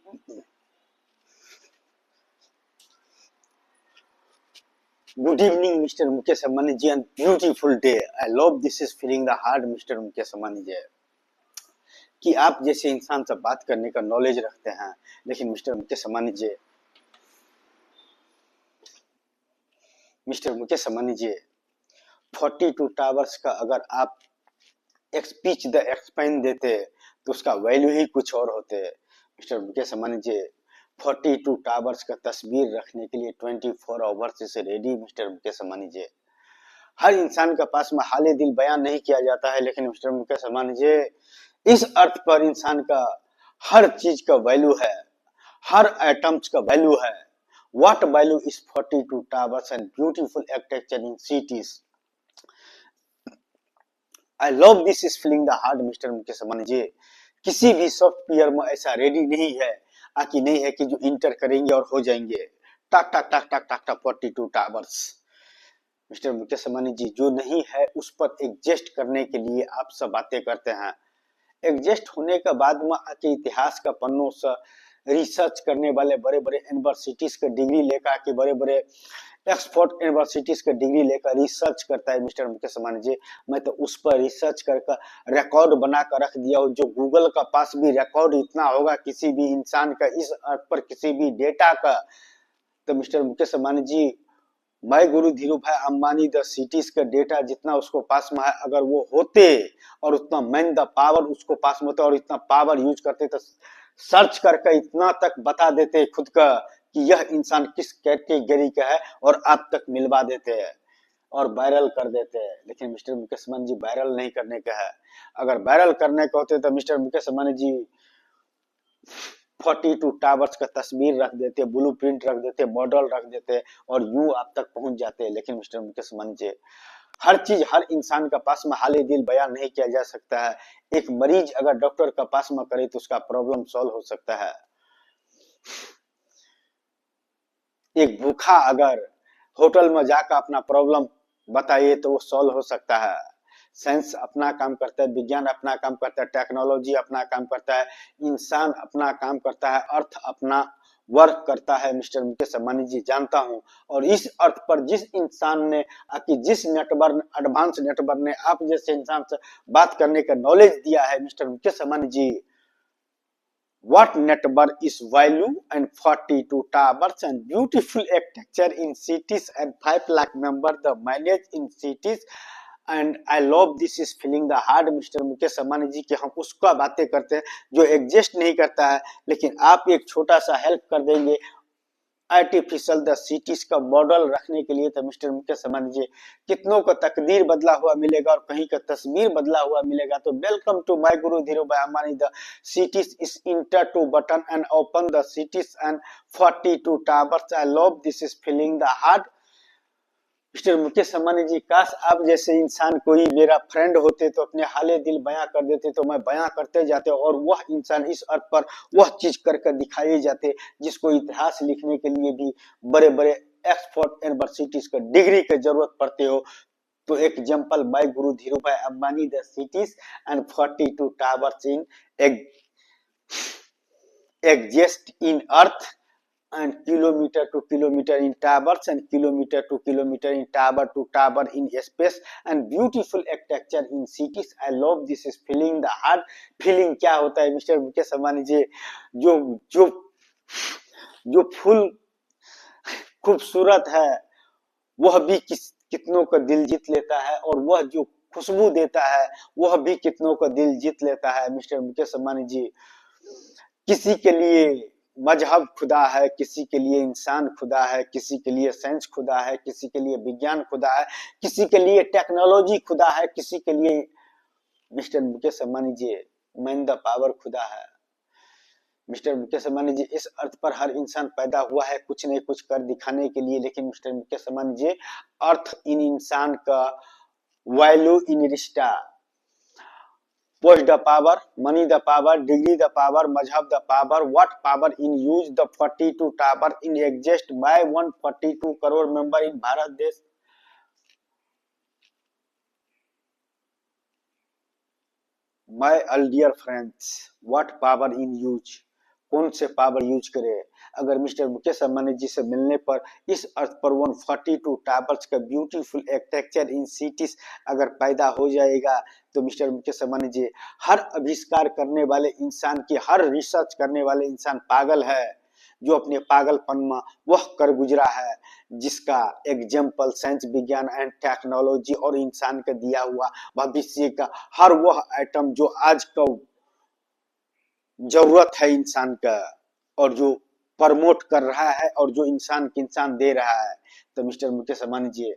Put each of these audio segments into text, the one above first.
Good evening, Mr. Mukesh Ambani ji, and beautiful day. I love this is feeling the heart, Mr. Mukesh Ambani ji. कि आप जैसे इंसान से बात करने का नॉलेज रखते हैं, लेकिन मिस्टर मुकेश अम्बानी जी 42 टावर्स का अगर आप स्पीच द एक्सपेन देते तो उसका वैल्यू ही कुछ और होते। मिस्टर मुकेश अम्बानी जी 42 टावर्स का तस्वीर रखने के लिए 24 आवर्स से रेडी। मिस्टर मुकेश अम्बानी जी हर इंसान के पास में हाल दिल बयान नहीं किया जाता है, लेकिन मिस्टर मुकेश अम्बानी जी इस अर्थ पर इंसान का हर चीज का वैल्यू है, हर एटम्स का वैल्यू है। What value is 42 towers and beautiful architecture in cities? I love this is feeling the heart, mister Mukesh Ambani ji. किसी भी सॉफ्टवेयर में ऐसा रेडी नहीं है आकि नहीं है कि जो इंटर करेंगे और हो जाएंगे। टक टक टक टक टक टक 42 टावर्स। मिस्टर मुकेश अम्बानी जी जो नहीं है उस पर एडजस्ट करने के लिए आप सब बातें करते हैं। एडजस्ट होने के बाद में आके इतिहास का पन्नों से रिसर्च करने वाले बड़े बड़े यूनिवर्सिटीज का डिग्री लेकर आके बड़े बड़े एक्सपोर्ट यूनिवर्सिटीज का डिग्री लेकर रिसर्च करता है मिस्टर मुकेश अम्बानी जी। मैं तो उस पर रिसर्च करके रिकॉर्ड बना कर रख दिया हूँ, जो गूगल का पास भी रिकॉर्ड इतना होगा किसी भी इंसान का इस अर्थ पर किसी भी डेटा का। तो mister Mukesh Ambani ji my guru Dhirubhai Ambani the cities का डेटा जितना उसको पास में है, अगर वो होते और उतना मैन द पावर उसको पास में होता और इतना पावर यूज करते तो सर्च करके इतना तक बता देते खुद का कि यह इंसान किस कैटेगरी का है और आप तक मिलवा देते हैं और वायरल कर देते हैं। लेकिन मिस्टर मुकेश अम्बानी जी वायरल नहीं करने का है। अगर वायरल करने का होते तो मिस्टर मुकेश अम्बानी जी 42 टावर्स का तस्वीर रख देते, ब्लूप्रिंट रख देते, मॉडल रख देते और यूं आप तक पहुंच जाते। लेकिन मिस्टर मुकेश अम्बानी जी हर चीज हर इंसान का पास में हाल दिल बयान नहीं किया जा सकता है। एक मरीज अगर डॉक्टर का पास में करे तो उसका प्रॉब्लम सॉल्व हो सकता है। एक भूखा अगर होटल में जाकर अपना प्रॉब्लम बताइए तो वो सॉल्व हो सकता है। साइंस अपना काम करता है, विज्ञान अपना काम करता है, टेक्नोलॉजी अपना काम करता है, इंसान अपना काम करता है, अर्थ अपना वर्क करता है। मिस्टर मुकेश अम्बानी जी जानता हूं और इस अर्थ पर जिस इंसान ने आकि जिस नेटवर्क एडवांस नेटवर्क ने आप जैसे इंसान से बात करने का नॉलेज दिया है mister Mukesh Ambani ji, what network is value and 42 towers and beautiful architecture in cities and 5 lakh members the manage in cities and I love this is feeling the hard mister Mukesh Ambani ji कि हम उसका बातें करते हैं जो एग्जिस्ट नहीं करता है, लेकिन आप एक छोटा सा हेल्प कर देंगे आर्टिफिशियल द सिटीज का मॉडल रखने के लिए। तो मिस्टर मुकेश अम्बानी जी कितनों का तकदीर बदला हुआ मिलेगा और कहीं का तस्वीर बदला हुआ मिलेगा। तो welcome to my guru Dhirubhai Ambani the cities is enter to button and open the cities and 42 towers. I love this is feeling the heart. Mister Mukesh Ambani ji काश आप जैसे इंसान कोई मेरा फ्रेंड होते तो अपने हाले दिल बयां कर देते तो मैं बयां करते जाते और वह इंसान इस अर्थ पर वह चीज करके दिखाए जाते जिसको इतिहास लिखने के लिए भी बड़े बड़े एक्सफोर्ड यूनिवर्सिटीज का डिग्री की जरूरत पड़ते हो। तो example bye Guru Dhirubhai Ambani the cities and 42 towers in exist in earth and kilometer to kilometer in towers and kilometer to kilometer in tower to tower in space and beautiful architecture in cities. I love this is feeling the heart। feeling क्या होता है mister Mukesh Ambani जी, जो जो जो फूल खूबसूरत है वह भी कितनों का दिल जीत लेता है और वह जो खुशबू देता है वह भी कितनों का दिल जीत लेता है। मिस्टर मुकेश अम्बानी जी किसी के लिए मजहब खुदा है, किसी के लिए इंसान खुदा है, किसी के लिए साइंस खुदा है, किसी के लिए विज्ञान खुदा है, किसी के लिए टेक्नोलॉजी खुदा है, किसी के लिए mister Mukesh Ambani ji man the power खुदा है। मिस्टर मुकेश अम्बानी जी इस अर्थ पर हर इंसान पैदा हुआ है कुछ नहीं कुछ कर दिखाने के लिए, लेकिन मिस्टर मुकेश अम्बानी जी अर्थ इन इंसान का वैल्यू इन रिश्ता post the power, money the power, degree the power, mazhab the power, what power in use the 42 tower in exist by 142 crore member in Bharat Desh। My dear friends, what power in use कौन से power use करे। अगर mister Mukesh Ambani ji से मिलने पर इस अर्थ पर 142 towers का ब्यूटीफुल आर्किटेक्चर इन सिटीज अगर पैदा हो जाएगा तो मिस्टर मुकेश अंबानी जी हर आविष्कार करने वाले इंसान की, हर रिसर्च करने वाले इंसान पागल है जो अपने पागलपन में वह कर गुजरा है, जिसका एग्जाम्पल साइंस, विज्ञान एंड टेक्नोलॉजी और इंसान का दिया हुआ भविष्य का हर वह आइटम जो आज का जरूरत है इंसान का और जो प्रमोट कर रहा है और जो इंसान के इंसान दे रहा है। तो mister Mukesh Ambani ji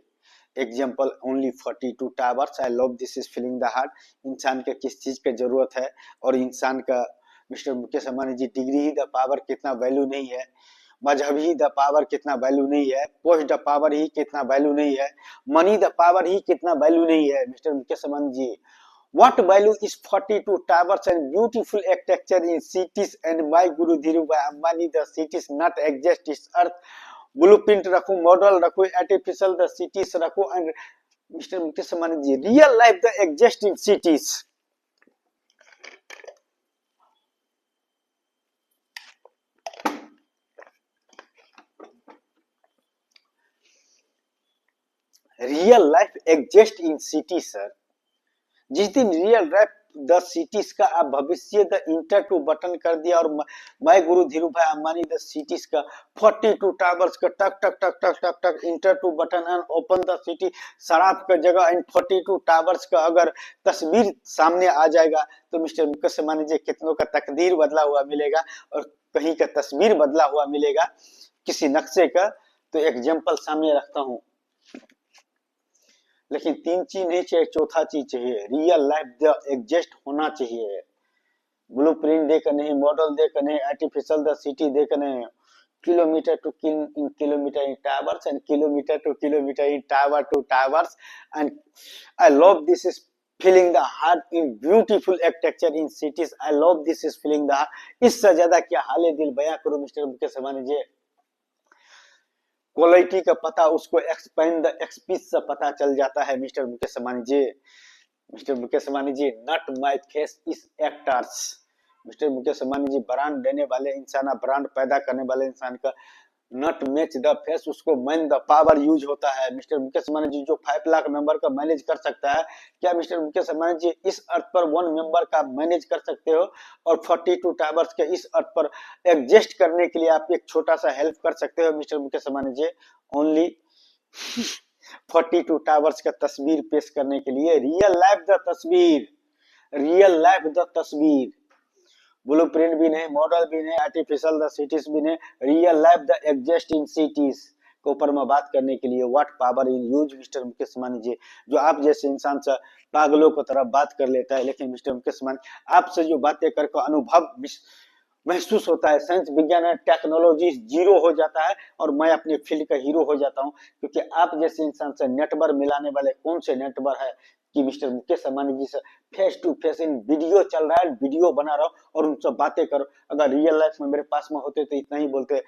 example only 42 towers, I love this is feeling the heart. इंसान के किस चीज की जरूरत है और इंसान का मिस्टर मुकेश अंबानी जी डिग्री ही द पावर कितना वैल्यू नहीं है, मजहब ही द पावर कितना वैल्यू नहीं है, पोस्ट द पावर ही कितना वैल्यू नहीं है, मनी द पावर ही कितना वैल्यू नहीं है। Mister Mukesh Ambani ji what value is 42 towers and beautiful architecture in cities and my Guru Dhirubhai Ambani the cities not exist is earth blueprint रखो, model रखो, artificial the cities रखो and Mr. Mukesh Ambani ji real life the exist in cities। Real life exist in city sir. जिस दिन real life the cities का आप भविष्य the inter to button कर दिया और मैं गुरु धीरूभाई अंबानी द सिटीज का 42 टावर्स का टक टक टक टक टक टक enter to button and open the city शराब का जगह इन 42 टावर्स का अगर तस्वीर सामने आ जाएगा तो मिस्टर मुकेश अंबानी जी कितनों का तकदीर बदला हुआ मिलेगा और कहीं का तस्वीर बदला हुआ मिलेगा किसी नक्शे का। तो एग्जाम्पल सामने रखता हूँ, लेकिन तीन चीज नहीं चाहिए, चौथा चीज चाहिए, रियल लाइफ एग्जिस्ट होना चाहिए। ब्लूप्रिंट देकर नहीं, मॉडल देकर नहीं, आर्टिफिशियल द सिटी देकर नहीं, kilometre to kilometre in towers and kilometre to tower to towers and I love this is feeling the heart in beautiful architecture in cities, I love this is feeling the heart. इससे ज्यादा क्या हाले दिल बयां करूं mister Mukesh Ambani ji. Quality का पता उसको एक्सपेंड द एक्सपीस से पता चल जाता है mister Mukesh Ambani ji. Mister Mukesh Ambani ji not my face is actors. Mister Mukesh Ambani ji brand देने वाले इंसान, ब्रांड पैदा करने वाले इंसान का नॉट मैच द फेस, उसको मैन द पावर यूज होता है। मिस्टर मुकेश अंबानी जी जो 5 लाख मेंबर का मैनेज कर सकता है, क्या मिस्टर मुकेश अंबानी जी इस अर्थ पर 1 मेंबर का मैनेज कर सकते हो? और 42 टावर्स के इस अर्थ पर एडजस्ट करने के लिए आप एक छोटा सा हेल्प कर सकते हो मिस्टर मुकेश अंबानी जी। ओनली 42 टावर्स का तस्वीर पेश करने के लिए रियल लाइफ द तस्वीर, रियल लाइफ द तस्वीर, ब्लूप्रिंट भी नहीं, मॉडल भी नहीं, आर्टिफिशियल द सिटीज भी नहीं, real life the exist in cities के ऊपर में बात करने के लिए what power in use mister Mukesh Ambani ji. जो आप जैसे इंसान से पागलों की तरफ बात कर लेता है, लेकिन मिस्टर मुकेश अंबानी आपसे जो बातें करके अनुभव महसूस होता है, साइंस, विज्ञान और टेक्नोलॉजी जीरो हो जाता है और मैं अपने फील्ड का हीरो हो जाता हूं, क्योंकि आप जैसे इंसान से नेटवर्क मिलाने वाले कौन से नेटवर्क है कि मिस्टर मुकेश अंबानी जी से face to face in video चल रहा है, वीडियो बना रहा हूं और उनसे बातें करो। अगर रियल लाइफ में मेरे पास में होते तो इतना ही बोलते,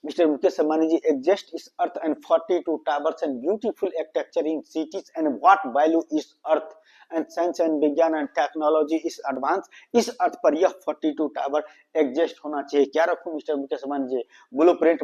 मिस्टर मुकेश अंबानी जी एग्जिस्ट इस earth and 42 towers and beautiful architecture in cities and what value इस अर्थ एंड साइंस एंड विज्ञान एंड टेक्नोलॉजी इस एडवांस, इस अर्थ पर यह 42 टावर एग्जिस्ट होना चाहिए। क्या रखूं मिस्टर मुकेश अंबानी जी? ब्लूप्रिंट